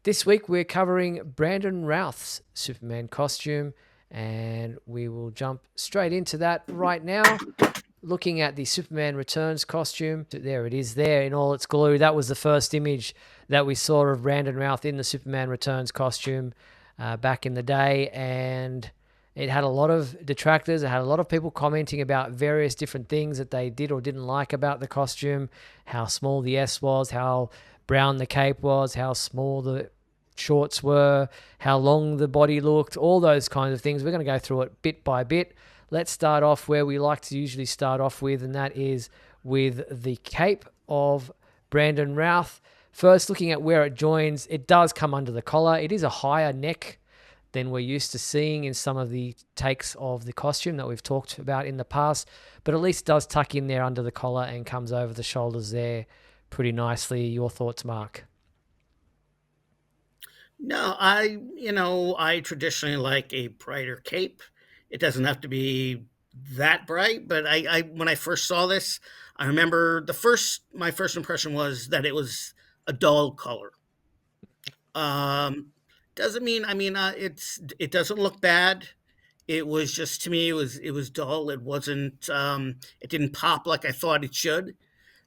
This week we're covering Brandon Routh's Superman costume, and we will jump straight into that right now. Looking at the Superman Returns costume, there it is there in all its glory. That was the first image that we saw of Brandon Routh in the Superman Returns costume back in the day, and it had a lot of detractors. It had a lot of people commenting about various different things that they did or didn't like about the costume, how small the S was, how brown the cape was, how small the shorts were, how long the body looked, all those kinds of things. We're going to go through it bit by bit. Let's start off where we like to usually start off with, and that is with the cape of Brandon Routh. First, looking at where it joins, it does come under the collar. It is a higher neck than we're used to seeing in some of the takes of the costume that we've talked about in the past, but at least does tuck in there under the collar and comes over the shoulders there pretty nicely. Your thoughts, Mark? No, I traditionally like a brighter cape. It doesn't have to be that bright, but when I first saw this, I remember my first impression was that it was a dull color. Um, doesn't mean, it doesn't look bad. It was just, to me, it was dull. It didn't pop like I thought it should,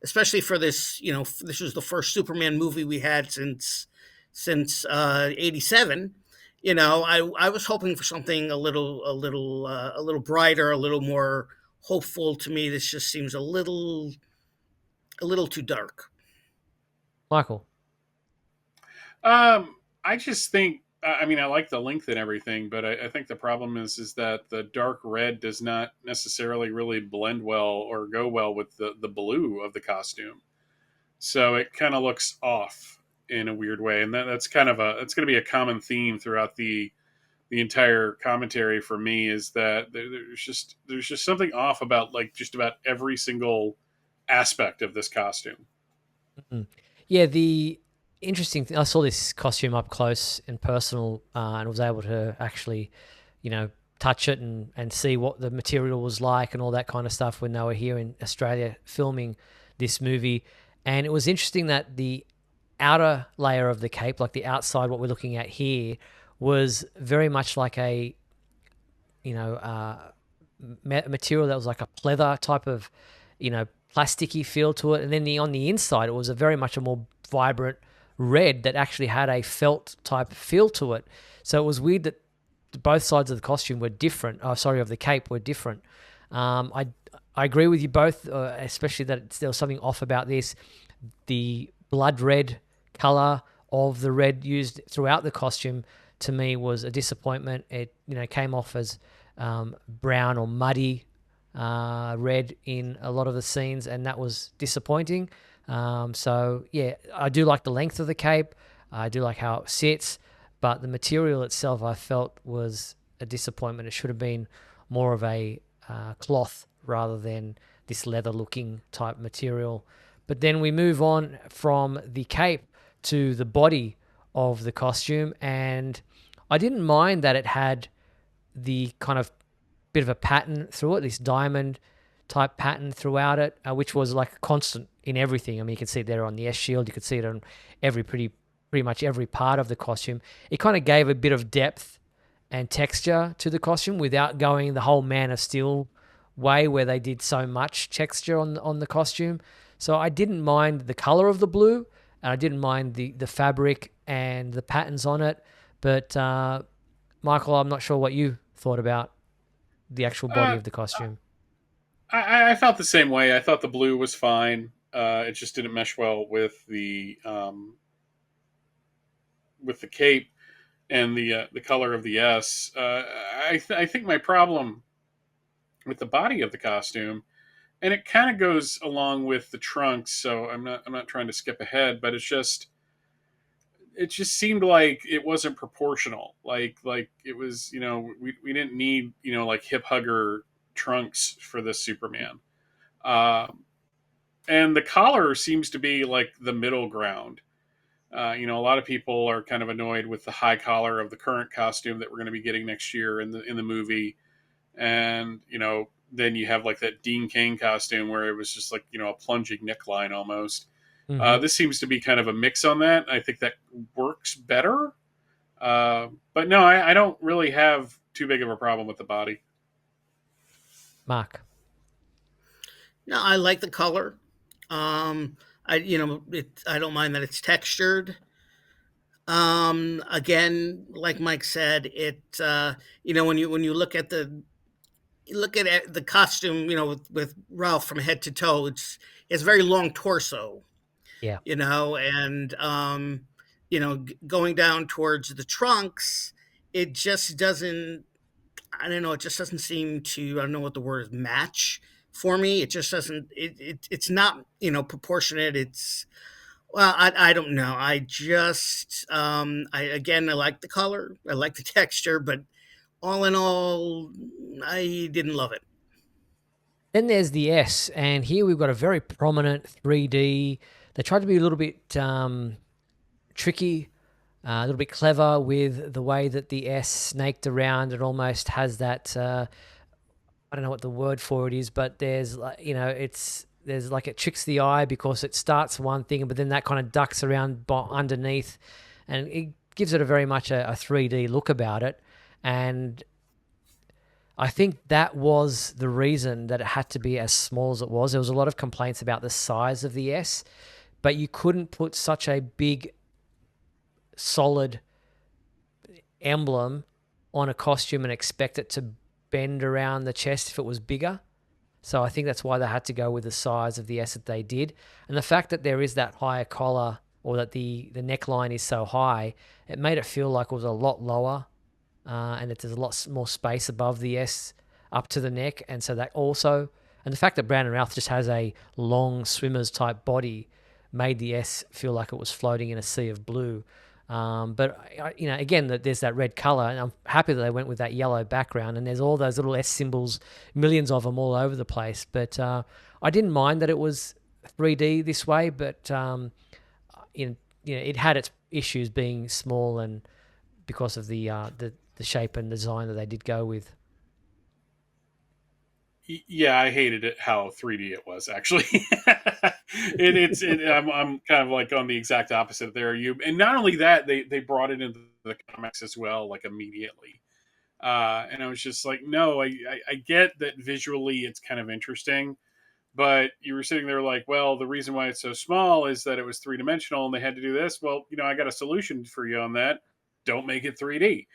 especially for this. This was the first Superman movie we had since '87. I was hoping for something a little brighter, a little more hopeful. To me, this just seems a little too dark. Michael? I just think, I like the length and everything, but I think the problem is that the dark red does not necessarily really blend well or go well with the blue of the costume. So it kind of looks off in a weird way, and that's kind of it's going to be a common theme throughout the entire commentary for me is that there's just something off about like just about every single aspect of this costume. Mm. Yeah, the interesting thing, I saw this costume up close and personal, and was able to actually, touch it and see what the material was like and all that kind of stuff when they were here in Australia filming this movie. And it was interesting that the outer layer of the cape, like the outside, what we're looking at here, was very much like a, you know, uh, material that was like a pleather type of, plasticky feel to it. And then on the inside, it was a very much a more vibrant red that actually had a felt type feel to it. So it was weird that both sides of the costume were different. Oh, sorry, of the cape were different. I agree with you both, especially that there was something off about this. The blood red color of the red used throughout the costume to me was a disappointment. It came off as brown or muddy red in a lot of the scenes, and that was disappointing. So yeah, I do like the length of the cape. I do like how it sits, but the material itself I felt was a disappointment. It should have been more of a cloth rather than this leather-looking type material. But then we move on from the cape to the body of the costume, and I didn't mind that it had the kind of bit of a pattern through it, this diamond type pattern throughout it, which was like a constant in everything. I mean, you can see it there on the S shield, you could see it on pretty much every part of the costume. It kind of gave a bit of depth and texture to the costume without going the whole Man of Steel way where they did so much texture on the costume. So I didn't mind the color of the blue, and I didn't mind the fabric and the patterns on it. But Michael, I'm not sure what you thought about the actual body Uh, of the costume. I felt the same way. I thought the blue was fine. It just didn't mesh well with the cape and the color of the S. I think my problem with the body of the costume, and it kind of goes along with the trunks. So I'm not trying to skip ahead, but it just seemed like it wasn't proportional. Like it was, we didn't need like hip hugger trunks for this Superman. Um, and the collar seems to be like the middle ground. A lot of people are kind of annoyed with the high collar of the current costume that we're going to be getting next year in the movie, and then you have like that Dean Cain costume where it was just like a plunging neckline almost. Hmm. This seems to be kind of a mix on that. I think that works better. But no, I don't really have too big of a problem with the body. Mark. No, I like the color. I I don't mind that it's textured. Again, like Mike said, when you look at the costume, with Ralph from head to toe, it's a very long torso, Yeah. and going down towards the trunks, it just doesn't. I don't know. It just doesn't seem to. I don't know what the word is. Match for me. It just doesn't. It's not proportionate. It's well, I don't know. I just I like the color. I like the texture, but all in all, I didn't love it. Then there's the S, and here we've got a very prominent 3D. They tried to be a little bit tricky, a little bit clever with the way that the S snaked around. It almost has that. I don't know what the word for it is, but there's like there's like it tricks the eye because it starts one thing, but then that kind of ducks around underneath, and it gives it a very much a 3D look about it. And I think that was the reason that it had to be as small as it was. There was a lot of complaints about the size of the S, but you couldn't put such a big, solid emblem on a costume and expect it to bend around the chest if it was bigger. So I think that's why they had to go with the size of the S that they did. And the fact that there is that higher collar, or that the neckline is so high, it made it feel like it was a lot lower, and that there's a lot more space above the S up to the neck. And so that also, and the fact that Brandon Routh just has a long swimmer's type body made the S feel like it was floating in a sea of blue. But again, that there's that red color, and I'm happy that they went with that yellow background. And there's all those little S symbols, millions of them all over the place. But I didn't mind that it was 3D this way, but it had its issues being small, and because of the shape and design that they did go with. Yeah, I hated it how 3D it was actually. I'm kind of like on the exact opposite there. You and not only that, they brought it into the comics as well, like immediately. And I was just like, no, I get that visually it's kind of interesting, but you were sitting there like, well, the reason why it's so small is that it was 3 dimensional and they had to do this. Well, I got a solution for you on that. Don't make it 3D,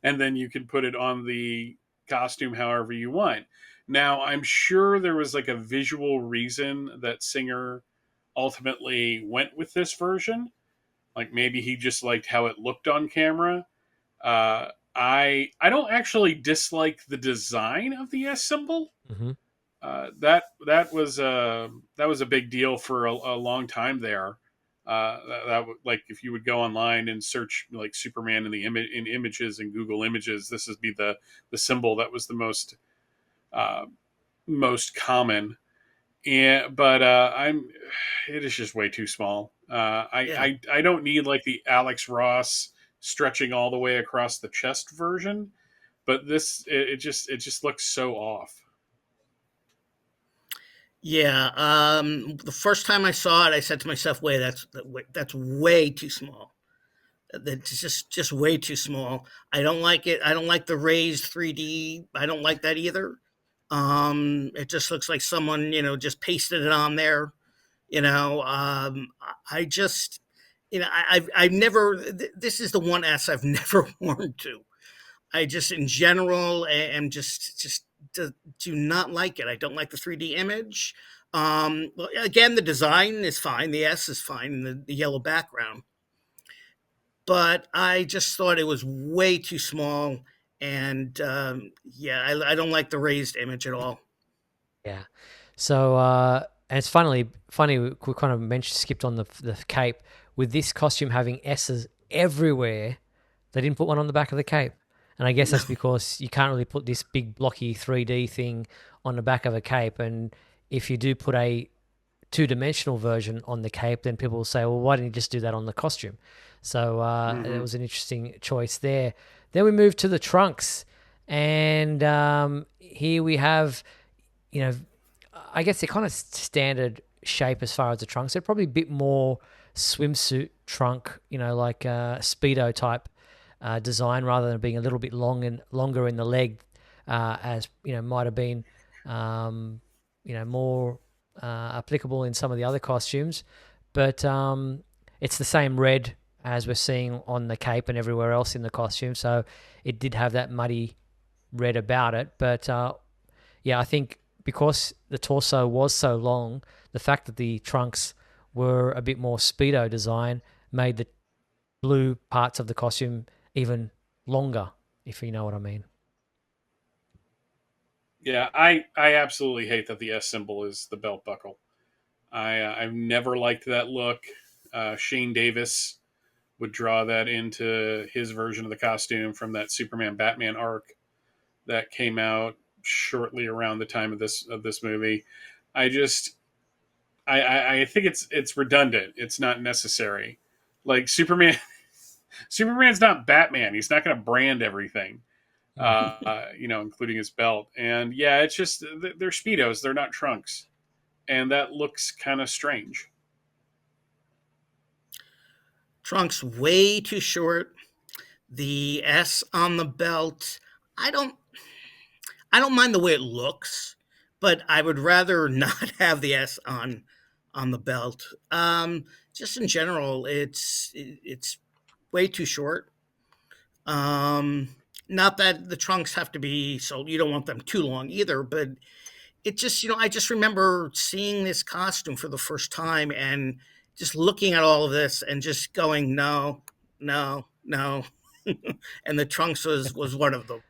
and then you can put it on the costume however you want. Now, I'm sure there was like a visual reason that Singer ultimately went with this version. Like maybe he just liked how it looked on camera. I don't actually dislike the design of the S symbol. Mm-hmm. That was a big deal for a long time there. Like if you would go online and search like Superman in the in images and Google Images, this would be the symbol that was the uh, most common. And but it is just way too small. Yeah. I don't need like the Alex Ross stretching all the way across the chest version, but it just looks so off. Yeah. The first time I saw it, I said to myself, "Wait, that's way too small. That's just way too small. I don't like it. I don't like the raised 3D. I don't like that either. It just looks like someone just pasted it on there. I just I've never. This is the one S I've never worn to. I just, in general, am just do not like it. I don't like the 3D image. Well, again, the design is fine. The S is fine in the yellow background, but I just thought it was way too small. And yeah, I don't like the raised image at all. Yeah. So, and it's funny we kind of mentioned skipped on the cape with this costume having S's everywhere. They didn't put one on the back of the cape, and I guess that's because you can't really put this big blocky 3D thing on the back of a cape. And if you do put a two-dimensional version on the cape, then people will say, "Well, why didn't you just do that on the costume?" So it Mm-hmm. was an interesting choice there. Then we move to the trunks, and here we have, you know, I guess they're kind of standard shape as far as the trunks. They're probably a bit more swimsuit trunk, like Speedo type design, rather than being a little bit longer in the leg, as might have been, more applicable in some of the other costumes. But it's the same red as we're seeing on the cape and everywhere else in the costume, so it did have that muddy red about it. But yeah, I think because the torso was so long, the fact that the trunks were a bit more Speedo design made the blue parts of the costume even longer, if you know what I mean. Yeah, I absolutely hate that the S symbol is the belt buckle. I've never liked that look. Shane Davis would draw that into his version of the costume from that Superman Batman arc that came out shortly around the time of this movie. I just I think it's redundant. It's not necessary. Like Superman's not Batman. He's not going to brand everything, including his belt. And yeah, it's just they're speedos. They're not trunks, and that looks kind of strange. Trunks way too short. The S on the belt. I don't I don't mind the way it looks, but I would rather not have the S on the belt. Just in general, it's way too short. Not that the trunks have to be so you don't want them too long either, but it just I just remember seeing this costume for the first time and just looking at all of this and just going no, no, no, and the trunks was one of them.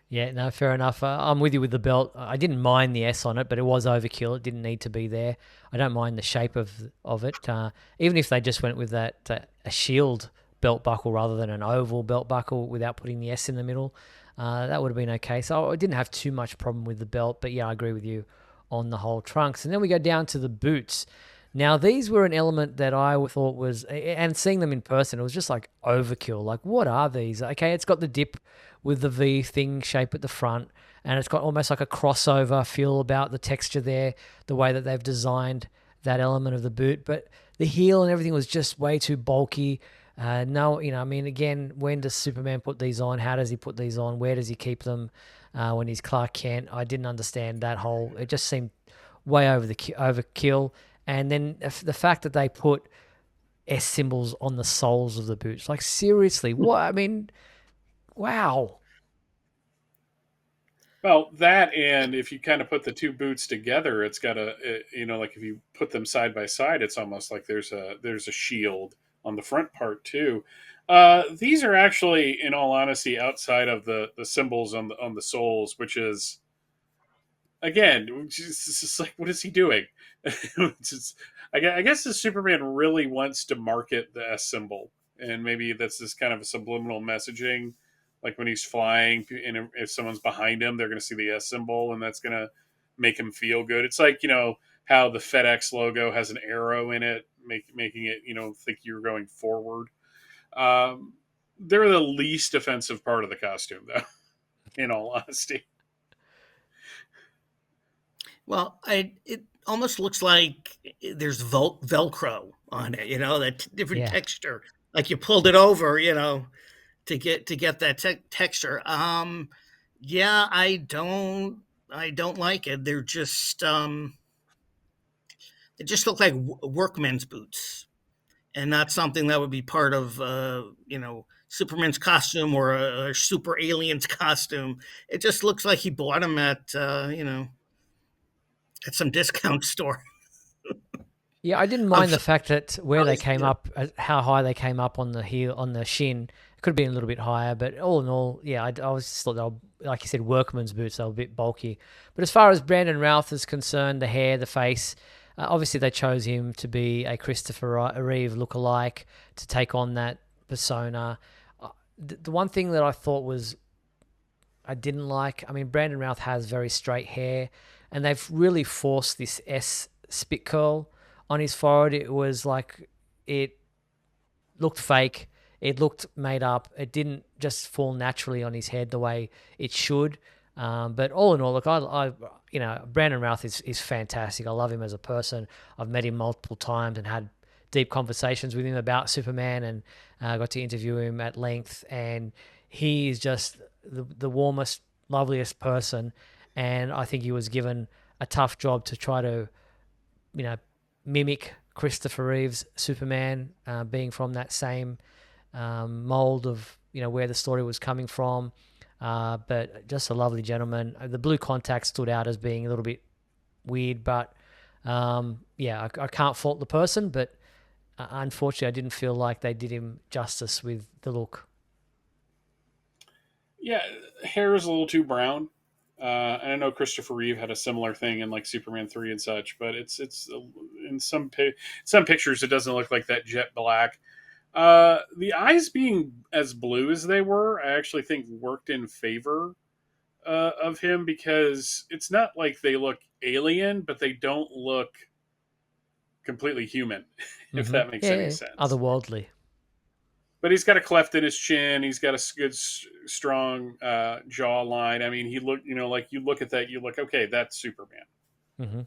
Yeah, no, fair enough. I'm with you with the belt. I didn't mind the S on it, but it was overkill. It didn't need to be there. I don't mind the shape of it. Even if they just went with that a shield belt buckle rather than an oval belt buckle without putting the S in the middle, that would have been okay. So I didn't have too much problem with the belt, but yeah, I agree with you on the whole trunks. And then we go down to the boots. Now, these were an element that I thought was, and seeing them in person, it was just like overkill. Like, what are these? Okay, it's got the dip with the V thing shape at the front, and it's got almost like a crossover feel about the texture there, the way that they've designed that element of the boot. But the heel and everything was just way too bulky. No, I mean, again, when does Superman put these on? How does he put these on? Where does he keep them when he's Clark Kent? I didn't understand that whole. It just seemed way overkill. And then the fact that they put S symbols on the soles of the boots, like seriously, what? I mean, wow. Well, that and if you kind of put the two boots together, it's got like if you put them side by side, it's almost like there's a shield on the front part too. These are actually, in all honesty, outside of the symbols on the soles, which is again, it's just like, what is he doing? I guess the Superman really wants to market the S symbol, and maybe that's this kind of a subliminal messaging. Like when he's flying, and if someone's behind him, they're going to see the S symbol, and that's going to make him feel good. It's like how the FedEx logo has an arrow in it, making it think you're going forward. They're the least offensive part of the costume, though. In all honesty. Well, it almost looks like there's Velcro on it, that different Yeah. texture. Like you pulled it over, to get that texture. Yeah, I don't like it. They just look like workmen's boots, and not something that would be part of Superman's costume or a super alien's costume. It just looks like he bought them at some discount store. Yeah, I didn't I'm mind the fact that where they surprised. came up, how high they came up on the heel, on the shin. It could have been a little bit higher, but all in all, yeah, I was just thought they were, like you said, workman's boots. They were a bit bulky. But as far as Brandon Routh is concerned, the hair, the face, obviously they chose him to be a Christopher Reeve lookalike to take on that persona. The one thing that I thought was I didn't like. I mean, Brandon Routh has very straight hair, and they've really forced this S spit curl on his forehead. It was like it looked fake. It looked made up. It didn't just fall naturally on his head the way it should. But all in all, look, Brandon Routh is fantastic. I love him as a person. I've met him multiple times and had deep conversations with him about Superman, and got to interview him at length. And he is just the warmest, loveliest person. And I think he was given a tough job to try to, you know, mimic Christopher Reeve's Superman, being from that same mold of, where the story was coming from. But just a lovely gentleman. The blue contact stood out as being a little bit weird, but I can't fault the person, but unfortunately, I didn't feel like they did him justice with the look. Yeah, hair is a little too brown. And I know Christopher Reeve had a similar thing in like Superman 3 and such, but it's in some pictures it doesn't look like that jet black. The eyes being as blue as they were, I actually think worked in favor of him, because it's not like they look alien, but they don't look completely human, if Mm-hmm. that makes any sense. Otherworldly. But he's got a cleft in his chin. He's got a good, strong jaw line. I mean, he look, like you look at that, you look, okay, that's Superman. Mm-hmm.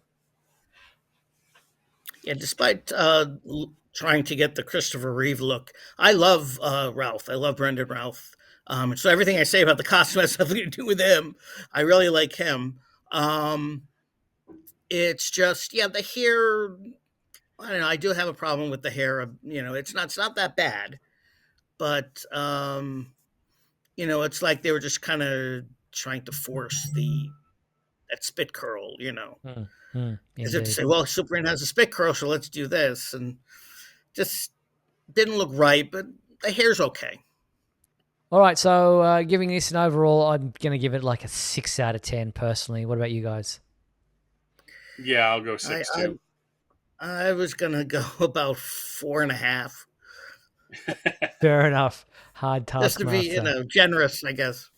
Yeah, despite trying to get the Christopher Reeve look, I love Ralph. I love Brandon Routh. So everything I say about the costume has nothing to do with him. I really like him. It's just, yeah, the hair. I don't know. I do have a problem with the hair. It's not that bad, but it's like they were just kind of trying to force the that spit curl. As if to Indeed. say, well, Superman has a spit curl, so let's do this, and just didn't look right. But the hair's okay. All right, so giving this an overall, I'm going to give it like a 6 out of 10 personally. What about you guys? Yeah, I'll go 6 too. I was gonna go about 4.5. Fair enough. Hard task, Just to be, generous, I guess.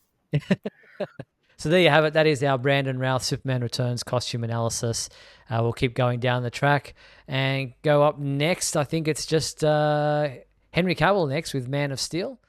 So there you have it. That is our Brandon Routh Superman Returns costume analysis. We'll keep going down the track and go up next. I think it's just Henry Cavill next with Man of Steel.